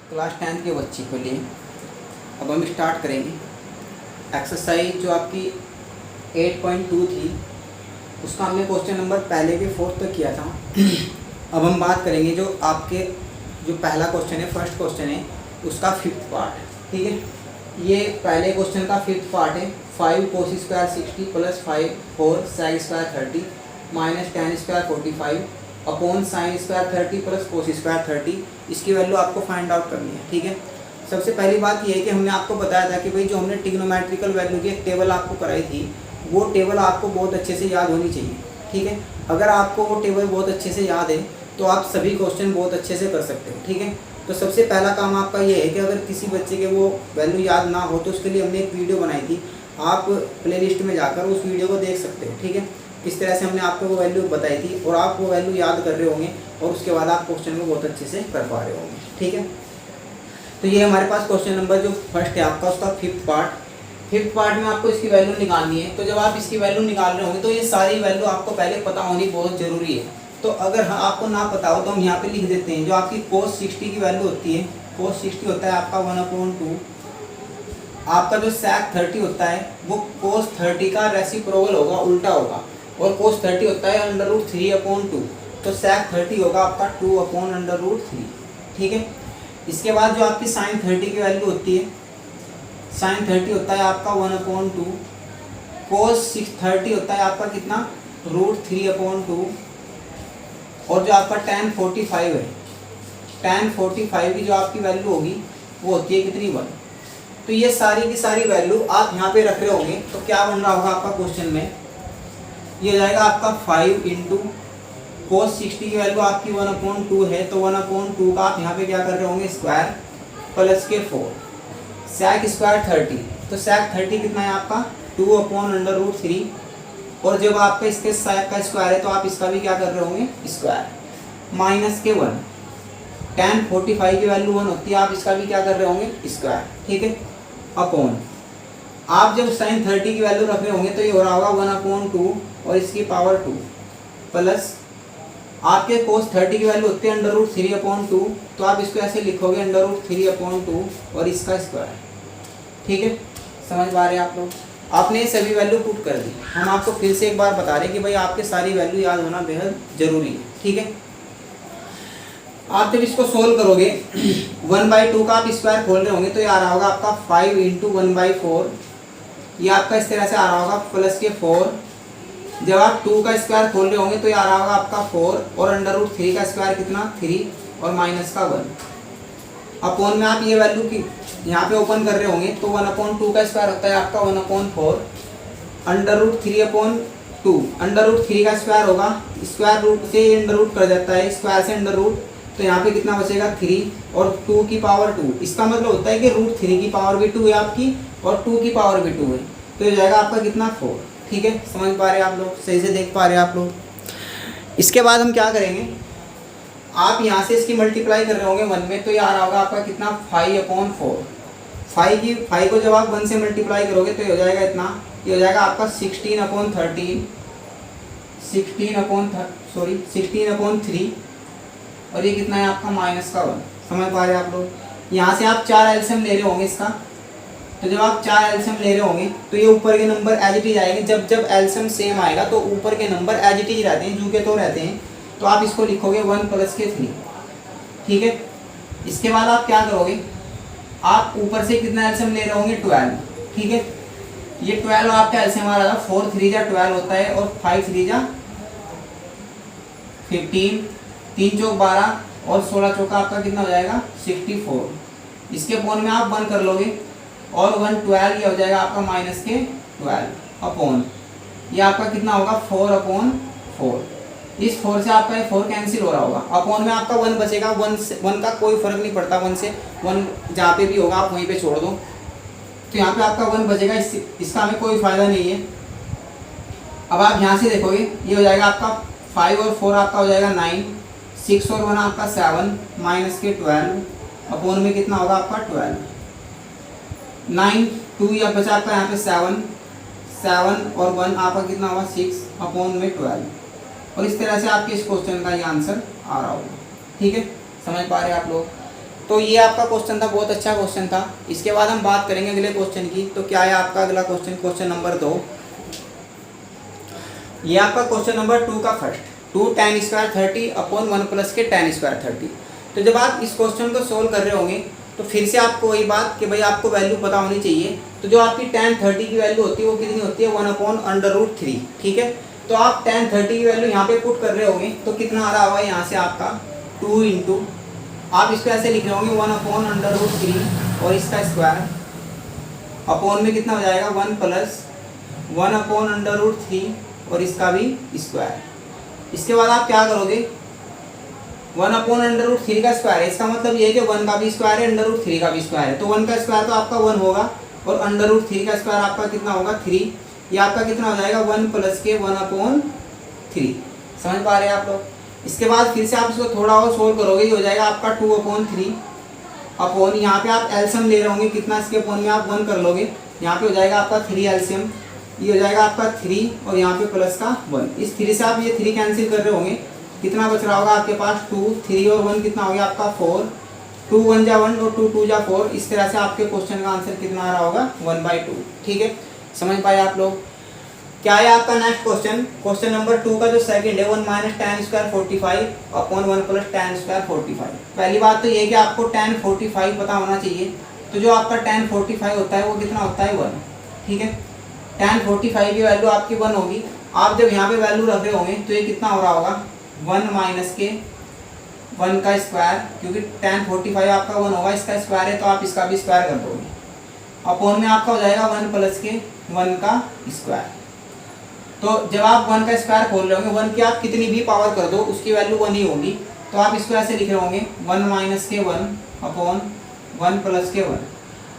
Class 10 के बच्चे के लिए अब हम स्टार्ट करेंगे एक्सरसाइज जो आपकी 8.2 थी। उसका हमने क्वेश्चन नंबर पहले के 4 तक किया था। अब हम बात करेंगे जो आपके जो पहला क्वेश्चन है, फर्स्ट क्वेश्चन है, उसका 5th पार्ट। ठीक है, ये पहले क्वेश्चन का 5th पार्ट है। 5 cos square 60 plus 5 4 sec square 30 minus tan square 45 upon sin square 30 plus cos square 30। इसकी वैल्यू आपको फाइंड आउट करनी है। ठीक है, सबसे पहली बात ये है कि हमने आपको बताया था कि भाई जो हमने ट्रिग्नोमेट्रिकल वैल्यू की एक टेबल आपको कराई थी, वो टेबल आपको बहुत अच्छे से याद होनी चाहिए। ठीक है, अगर आपको वो टेबल बहुत अच्छे से याद है तो आप सभी क्वेश्चन बहुत अच्छे से कर सकते हो। ठीक है, तो सबसे पहला काम आपका ये है कि अगर किसी बच्चे के वो वैल्यू याद ना हो तो उसके लिए हमने एक वीडियो बनाई थी, आप प्लेलिस्ट में जाकर उस वीडियो को देख सकते हो। ठीक है, किस तरह से हमने आपको वो वैल्यू बताई थी और आप वो वैल्यू याद कर रहे होंगे और उसके बाद आप क्वेश्चन को बहुत अच्छे से कर पा रहे होंगे। ठीक है, तो ये हमारे पास क्वेश्चन नंबर जो फर्स्ट है आपका, उसका 5th पार्ट। 5th पार्ट में आपको इसकी वैल्यू निकालनी है। तो जब आप इसकी वैल्यू निकाल रहे होंगे तो ये सारी वैल्यू आपको पहले पता होनी बहुत ज़रूरी है। तो अगर आपको ना पता हो तो हम यहाँ पे लिख देते हैं। जो आपकी cos 60 की वैल्यू होती है, cos 60 होता है आपका 1/2। आपका जो sec 30 होता है वो cos 30 का रेसिप्रोकल होगा, उल्टा होगा। और cos 30 होता है √3/2। तो sec 30 होगा आपका 2/√3। ठीक है, इसके बाद जो आपकी sin 30 की वैल्यू होती है, sin 30 होता है आपका 1/2। cos 30 होता है आपका कितना, √3/2। और जो आपका tan 45 है, tan 45 की जो आपकी वैल्यू होगी वो होती है कितनी, 1। तो ये सारी की सारी वैल्यू आप यहाँ पे रख रहे होंगे तो क्या बन रहा होगा आपका क्वेश्चन में, ये हो जाएगा आपका 5 इंटू cos 60 की वैल्यू आपकी 1/2 है, तो 1/2 का आप यहाँ पे क्या कर रहे होंगे, स्क्वायर प्लस के 4 sec स्क्वायर 30। तो sec 30 कितना है आपका 2/√3। और जब आपका इसके sec का स्क्वायर है तो आप इसका भी क्या कर रहे होंगे, स्क्वायर माइनस के 1। tan 45 की वैल्यू 1 होती है, आप इसका भी क्या कर रहे होंगे, स्क्वायर। ठीक है, अपॉन आप जब sin 30 की वैल्यू रख रहे होंगे तो ये हो रहा होगा 1/2 और इसकी पावर 2 प्लस आपके cos 30 की वैल्यू होती है √3/2। तो आप इसको ऐसे लिखोगे √3/2 और इसका स्क्वायर। ठीक है, समझ पा रहे हैं आप लोग। आपने सभी वैल्यू पुट कर दी। हम आपको फिर से एक बार बता रहे हैं कि भाई आपके सारी वैल्यू याद होना बेहद जरूरी है। ठीक है, आप जब इसको सोल्व करोगे 1/2 का आप स्क्वायर खोल रहे होंगे तो ये आ रहा होगा आपका 5 इंटू 1/4। ये आपका इस तरह से आ रहा होगा प्लस के 4। जब आप 2 का स्क्वायर खोल रहे होंगे तो ये आ रहा होगा आपका 4 और √3 का स्क्वायर कितना, 3 और माइनस का 1। अपॉन में आप ये वैल्यू की यहाँ पे ओपन कर रहे होंगे तो 1/2 का स्क्वायर होता है आपका 1/4 √3/2। √3 का स्क्वायर होगा, स्क्वायर रूट से अंडर कर जाता है, स्क्वायर से अंडर रूट, तो यहाँ पे कितना बचेगा 3 और 2 की पावर 2। इसका मतलब होता है कि √3 की पावर भी 2 है आपकी और 2 की पावर भी 2 है, तो ये जाएगा आपका कितना, 4। ठीक है, समझ पा रहे हैं आप लोग, सही से देख पा रहे हैं आप लोग। इसके बाद हम क्या करेंगे, आप यहाँ से इसकी मल्टीप्लाई कर रहे होंगे 1 में तो ये आ रहा होगा आपका कितना, 5/4। 5 को जब आप 1 से मल्टीप्लाई करोगे तो ये हो जाएगा इतना, ये हो जाएगा आपका 16/13 16/3 और ये कितना है आपका माइनस का 1। समझ पा रहे हैं आप लोग। यहाँ से आप 4 एलसीएम ले रहे होंगे इसका, तो जब आप 4 एलसीएम ले रहे होंगे तो ये ऊपर के नंबर एज इट इज आएंगे। जब एलसीएम सेम आएगा तो ऊपर के नंबर एज इट इज रहते हैं, जू के तो रहते हैं, तो आप इसको लिखोगे 1 प्लस के 3। ठीक है, इसके बाद आप क्या करोगे, आप ऊपर से कितना एलसीएम ले रहे होंगे, 12। ठीक है, ये 12 आपका एलसीएम आ रहा था, 4 3 जा 12 होता है और 5 3 जा 15, 3 चौक 12 और 16 चौका आपका कितना हो जाएगा, 64। इसके अपॉन में आप 1 कर लोगे और 1 12, ये हो जाएगा आपका माइनस के 12 अपॉन, ये आपका कितना होगा 4/4। इस 4 से आपका ये 4 कैंसिल हो रहा होगा, अपॉन में आपका 1 बचेगा। 1 का कोई फर्क नहीं पड़ता, 1 से 1 जहाँ पे भी होगा आप वहीं पे छोड़ दो, तो यहाँ पे आपका 1 बचेगा, इसका हमें कोई फायदा नहीं है। अब आप यहाँ से देखोगे ये हो जाएगा आपका 5 और 4 आपका हो जाएगा 9, 6 और 1 आपका 7 माइनस के 12 अपॉन में कितना होगा आपका 12। 9 2 या बचा आपका यहाँ पे 7 और 1 आपका कितना होगा 6 अपॉन में 12। और इस तरह से आपके इस क्वेश्चन का ये आंसर आ रहा होगा। ठीक है, समझ पा रहे हैं आप लोग। तो ये आपका क्वेश्चन था, बहुत अच्छा क्वेश्चन था। इसके बाद हम बात करेंगे अगले क्वेश्चन की। तो क्या है आपका अगला क्वेश्चन, क्वेश्चन नंबर 2। ये आपका क्वेश्चन नंबर 2 का first, 2 tan square 30 upon 1 plus के tan स्क्वायर 30। तो जब आप इस क्वेश्चन को सोल्व कर रहे होंगे तो फिर से आपको वही बात कि भाई आपको वैल्यू पता होनी चाहिए। तो जो आपकी tan 30 की वैल्यू होती है वो कितनी होती है, 1/√3। ठीक है, तो आप tan 30 की वैल्यू यहाँ पे पुट कर रहे होंगे तो कितना आ रहा होगा यहाँ से आपका 2 इंटू, आप इसको ऐसे लिख रहे होंगे 1/√3 और इसका स्क्वायर अपॉन में कितना हो जाएगा 1 प्लस 1/√3 और इसका भी स्क्वायर। इसके बाद आप क्या करोगे, 1/√3 का स्क्वायर है, इसका मतलब ये है कि 1 का भी स्क्वायर है, √3 का भी स्क्वायर है। तो 1 का स्क्वायर तो आपका 1 होगा और √3 का स्क्वायर आपका कितना होगा 3। ये आपका कितना हो जाएगा 1 प्लस के 1/3। समझ पा रहे हैं आप लोग। इसके बाद फिर से आप इसको थोड़ा और सोल्व करोगे, ये हो जाएगा आपका 2/3 अपॉन, यहाँ पे आप एलसीएम ले रहे होंगे कितना, इसके अपॉन में आप 1 कर लोगे, यहाँ पे हो जाएगा आपका 3 एलसीएम, ये हो जाएगा आपका 3 और यहाँ पे प्लस का 1। इस 3 से आप ये 3 कैंसिल कर रहे होंगे, कितना बच रहा होगा आपके पास 2, 3 और 1 कितना हो गया आपका 4, 2 1 जा 1 और 2 2 जा 4। इस तरह से आपके क्वेश्चन का आंसर कितना आ रहा होगा 1/2। ठीक है, समझ पाए आप लोग। क्या है आपका नेक्स्ट क्वेश्चन, क्वेश्चन नंबर 2 का जो सेकंड है 1 - tan square 45 upon 1 plus tan square 45। पहली बात तो ये है कि आपको tan 45 पता होना चाहिए। तो जो आपका tan 45 होता है वो कितना होता है 1। ठीक है, tan 45 की वैल्यू आपकी 1 होगी। आप जब यहाँ पे वैल्यू रख रहे होंगे तो ये कितना हो रहा होगा 1 माइनस के 1 का स्क्वायर, क्योंकि tan 45 आपका 1 होगा, इसका स्क्वायर है तो आप इसका भी स्क्वायर कर दोगे, अपॉन में आपका हो जाएगा 1 प्लस के 1 का स्क्वायर। तो जब आप 1 का स्क्वायर खोल रहे होंगे, 1 की आप कितनी भी पावर कर दो उसकी वैल्यू 1 ही होगी। तो आप इसको ऐसे लिख रहे होंगे 1 माइनस के 1 अपॉन 1 प्लस के 1,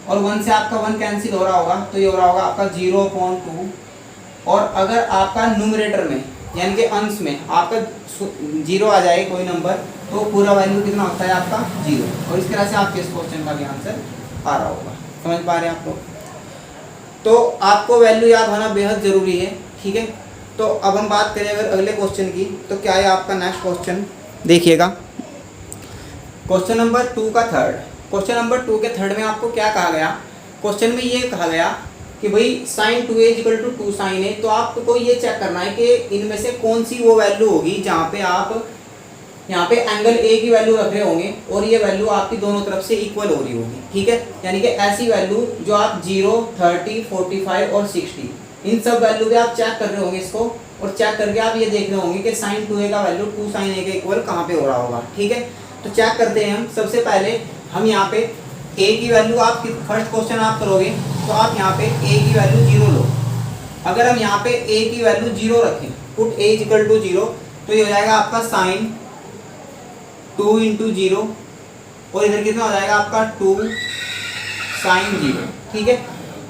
और 1 से आपका 1 कैंसिल हो रहा होगा तो ये हो रहा होगा आपका 0/2। और अगर आपका न्यूमरेटर में यानी कि अंश में आपका 0 आ जाए कोई नंबर तो पूरा वैल्यू कितना होता है आपका 0। और इस तरह से आपके इस क्वेश्चन का भी आंसर आ रहा होगा। समझ पा रहे हैं आप लोग। तो आपको वैल्यू याद होना बेहद ज़रूरी है। ठीक है, तो अब हम बात करें अगर अगले क्वेश्चन की, तो क्या है आपका नेक्स्ट क्वेश्चन, देखिएगा क्वेश्चन नंबर 2 का थर्ड। क्वेश्चन नंबर 2 के थर्ड में आपको क्या कहा गया, क्वेश्चन में ये कहा गया कि भाई sin 2a = 2 sin a। तो आपको ये चेक करना है कि इनमें से कौन सी वो वैल्यू होगी जहाँ पे आप यहाँ पे एंगल ए की वैल्यू रख रहे होंगे और ये वैल्यू आपकी दोनों तरफ से इक्वल हो रही होगी। ठीक है, यानी कि ऐसी वैल्यू जो आप 0, 30, 45 और 60 इन सब वैल्यू पे आप चेक कर रहे होंगे इसको, और चेक करके आप ये देख रहे होंगे कि sin 2a का वैल्यू 2 sin a के इक्वल कहाँ पे हो रहा होगा। ठीक है, तो चेक करते हैं हम। सबसे पहले हम यहाँ पे a की वैल्यू, आप फर्स्ट क्वेश्चन आप करोगे तो आप यहाँ पे a की वैल्यू 0 लो। अगर हम यहाँ पे a की वैल्यू 0 रखें, पुट a = 0, तो ये हो जाएगा आपका sin 2 × 0 और इधर कितना हो जाएगा आपका 2 sin 0। ठीक है,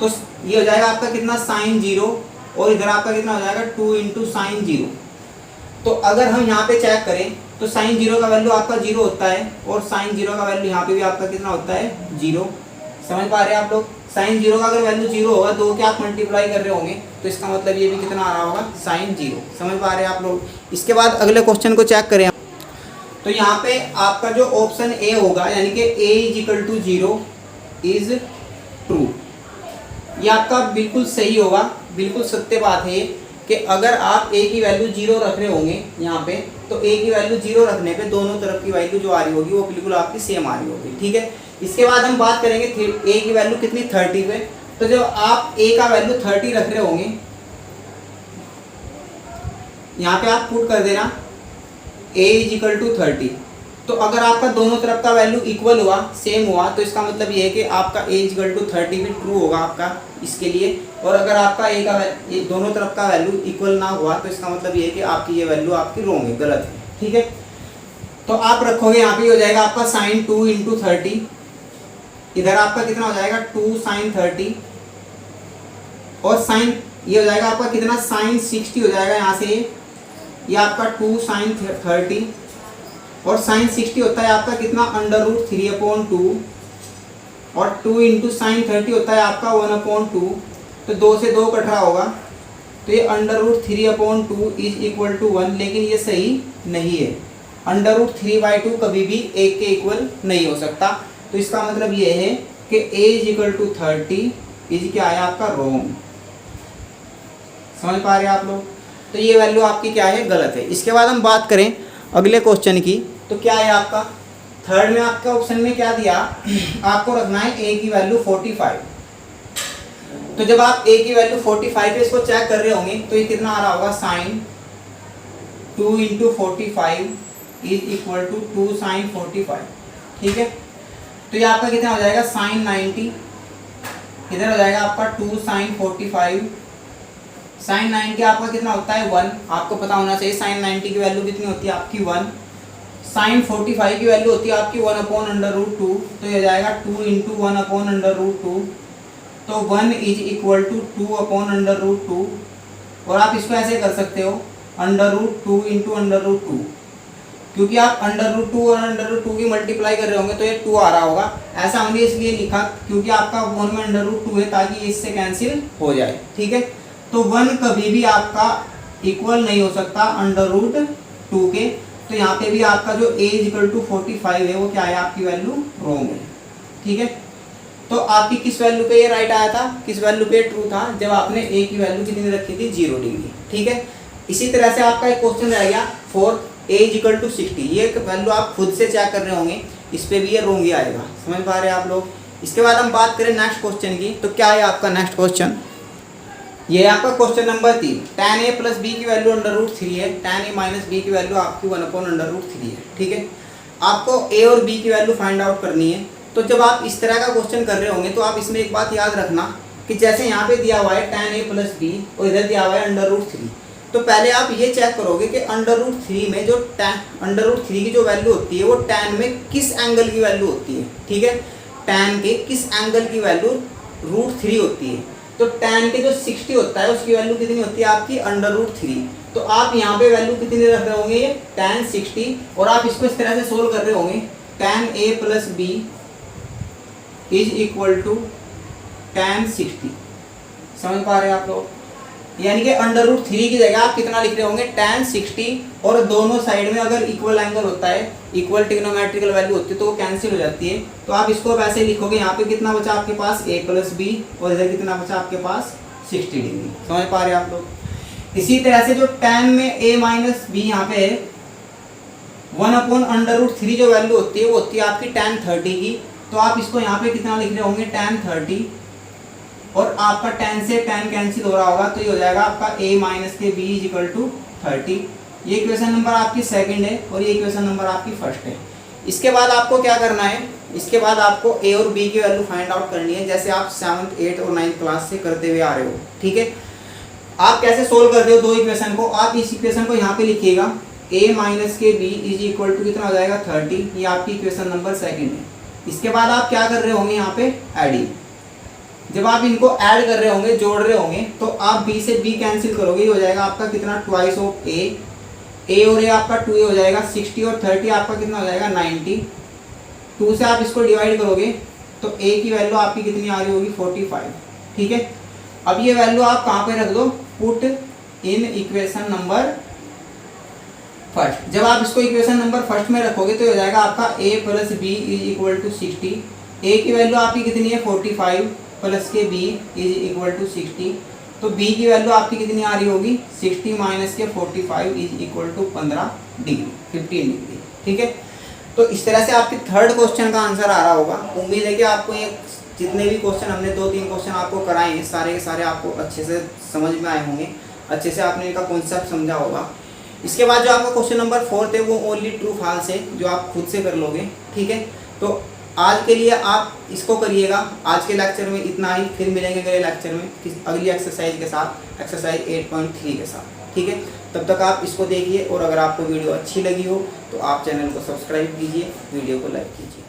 तो ये हो जाएगा आपका कितना sin 0 और इधर आपका कितना हो जाएगा 2 × sin 0। तो अगर हम यहाँ पे चेक करें तो sin 0 का वैल्यू आपका 0 होता है और sin 0 का वैल्यू यहाँ पे भी आपका कितना होता है 0। समझ पा रहे हैं आप लोग। sin 0 का अगर वैल्यू 0 होगा, 2 के आप मल्टीप्लाई कर रहे होंगे तो इसका मतलब ये भी कितना आ रहा होगा sin 0। समझ पा रहे हैं आप लोग। इसके बाद अगले क्वेश्चन को चेक करें तो यहाँ पे आपका जो ऑप्शन ए होगा यानी कि a = 0 इज ट्रू, ये आपका बिल्कुल सही होगा। बिल्कुल सत्य बात है कि अगर आप a की वैल्यू 0 रख रहे होंगे यहाँ पे, तो a की वैल्यू 0 रखने पे दोनों तरफ की वैल्यू जो आ रही होगी वो बिल्कुल आपकी सेम आ रही होगी। ठीक है, इसके बाद हम बात करेंगे a की वैल्यू कितनी 30 पे। तो जब आप a का वैल्यू 30 रख रहे होंगे, यहाँ पे आप पुट कर देना a = 30। तो अगर आपका दोनों तरफ का वैल्यू इक्वल हुआ, सेम हुआ, तो इसका मतलब ये है कि आपका a = 30 भी ट्रू होगा आपका इसके लिए। और अगर आपका a का दोनों तरफ का वैल्यू इक्वल ना हुआ तो इसका मतलब ये है कि आपकी ये वैल्यू आपकी रॉन्ग है, गलत है। ठीक है, तो आप रखोगे यहाँ पे हो जाएगा आपका sin 2 × 30, इधर आपका कितना हो जाएगा 2 sin 30 और sin ये हो जाएगा आपका कितना sin 60 हो जाएगा यहाँ से, ये आपका 2 sin 30 और sin 60 होता है आपका कितना √3/2 और 2 × sin 30 होता है आपका 1/2। तो 2 से 2 कट रहा होगा तो ये √3/2 = 1, लेकिन ये सही नहीं है। √3/2 कभी भी 1 के इक्वल नहीं हो सकता। तो इसका मतलब ये है कि a = 30 इज क्या है आपका रोंग। समझ पा रहे हैं आप लोग? तो ये वैल्यू आपकी क्या है, गलत है। इसके बाद हम बात करें अगले क्वेश्चन की, तो क्या है आपका थर्ड में आपका ऑप्शन में क्या दिया, आपको रखना है a की वैल्यू 45। तो जब आप a की वैल्यू 45 पे इसको चेक कर रहे होंगे तो ये कितना आ रहा होगा, sin 2 × 45 = 2 sin 45। ठीक है, तो ये आपका कितना हो जाएगा, sin 90, इधर हो जाएगा आपका 2 sin 45। sin 90 आपका कितना होता है 1, आपको पता होना चाहिए sin 90 की वैल्यू कितनी होती है आपकी 1। sin 45 की वैल्यू होती है आपकी 1/√2, तो ये जाएगा 2 × 1/√2, तो 1 = 2/√2। और आप इसको ऐसे कर सकते हो √2 × √2, क्योंकि आप √2 और √2 की मल्टीप्लाई कर रहे होंगे तो ये 2 आ रहा होगा। ऐसा हमने इसलिए लिखा क्योंकि आपका 1 में √2 है ताकि इससे कैंसिल हो जाए। ठीक है, तो 1 कभी भी आपका इक्वल नहीं हो सकता √2 के। तो यहाँ पे भी आपका जो a = 45 है वो क्या है, आपकी वैल्यू रॉन्ग है। ठीक है, तो आपकी किस वैल्यू पे ये राइट आया था, किस वैल्यू पे ट्रू था, जब आपने a की वैल्यू कितनी रखी थी, 0 डिग्री। ठीक है, इसी तरह से आपका एक क्वेश्चन रह गया फोर्थ, a = 60। ये वैल्यू आप खुद से चेक कर रहे होंगे, इस पे भी ये रॉन्ग ही आएगा। समझ पा रहे हैं आप लोग? इसके बाद हम बात करें नेक्स्ट क्वेश्चन की, तो क्या है आपका नेक्स्ट क्वेश्चन, ये आपका question number 3। tan a + b की वैल्यू √3 है, tan a - b की वैल्यू आपकी 1/√3 है। ठीक है, आपको a और b की वैल्यू फाइंड आउट करनी है। तो जब आप इस तरह का क्वेश्चन कर रहे होंगे तो आप इसमें एक बात याद रखना कि जैसे यहाँ पे दिया हुआ है tan a + b और इधर दिया हुआ है √3, तो पहले आप ये चेक करोगे कि √3 में जो √3 की जो वैल्यू होती है वो tan में किस एंगल की वैल्यू होती है। ठीक है, tan के किस एंगल की वैल्यू √3 होती है। तो tan के जो 60 होता है उसकी वैल्यू कितनी होती है आपकी √3। तो आप यहाँ पे वैल्यू कितनी रख रहे होंगे, ये tan 60, और आप इसको इस तरह से सोल्व कर रहे होंगे tan a + b = tan 60। समझ पा रहे हैं आप लोग? यानी कि √3 की जगह आप कितना लिख रहे होंगे, tan 60, और दोनों साइड में अगर इक्वल एंगल होता है, इक्वल ट्रिग्नोमेट्रिकल वैल्यू होती है तो वो कैंसिल हो जाती है। तो आप इसको अब ऐसे लिखोगे, यहाँ पे कितना बचा आपके पास a + b, और इधर कितना बचा आपके पास 60 डिग्री। समझ पा रहे हैं आप लोग? इसी तरह से जो tan में a - b यहाँ पे है 1/√3 जो वैल्यू होती है वो होती है आपकी tan 30 की। तो आप इसको यहाँ पे कितना लिख रहे होंगे, tan 30, और आपका tan से tan कैंसिल हो रहा होगा तो ये हो जाएगा आपका a - b = 30। ये इक्वेशन नंबर आपकी सेकंड है और ये इक्वेशन नंबर आपकी फर्स्ट है। इसके बाद आपको क्या करना है, इसके बाद आपको a और b की वैल्यू फाइंड आउट करनी है, जैसे आप 7th 8th और 9th क्लास से करते हुए आ रहे हो। ठीक है, आप कैसे सोल्व करते हो दो इक्वेशन को, आप इस इक्वेशन को यहाँ पे लिखिएगा a - b = कितना हो जाएगा 30। ये आपकी इक्वेशन नंबर सेकंड है। इसके बाद आप क्या कर रहे होंगे, यहाँ पे एडिंग। जब आप इनको ऐड कर रहे होंगे, जोड़ रहे होंगे, तो आप b से b कैंसिल करोगे, ये हो जाएगा आपका कितना, 2 ऑफ a और a आपका 2a हो जाएगा 60, और 30 आपका कितना हो जाएगा 90। 2 से आप इसको डिवाइड करोगे तो a की वैल्यू आपकी कितनी आ रही होगी 45। ठीक है, अब ये वैल्यू आप कहाँ पे रख दो, put in equation number first. जब आप इसको इक्वेशन नंबर फर्स्ट में रखोगे तो हो जाएगा आपका a + b = 60। a की वैल्यू आपकी कितनी है 45 प्लस के b = 60। तो b की वैल्यू आपकी कितनी आ रही होगी, 60 - के 45 = 15 डिग्री, 15 डिग्री। ठीक है, तो इस तरह से आपके थर्ड क्वेश्चन का आंसर आ रहा होगा। उम्मीद है कि आपको ये जितने भी क्वेश्चन हमने 2-3 क्वेश्चन आपको कराए हैं, सारे के सारे आपको अच्छे से समझ में आए होंगे, अच्छे से आपने इनका कॉन्सेप्ट समझा होगा। इसके बाद जो आपका क्वेश्चन नंबर 4 है वो ओनली ट्रू फॉल्स है, जो आप खुद से कर लोगे। ठीक है, तो आज के लिए आप इसको करिएगा। आज के लेक्चर में इतना ही, फिर मिलेंगे अगले लेक्चर में अगली एक्सरसाइज के साथ, एक्सरसाइज 8.3 के साथ। ठीक है, तब तक आप इसको देखिए, और अगर आपको वीडियो अच्छी लगी हो तो आप चैनल को सब्सक्राइब कीजिए, वीडियो को लाइक कीजिए।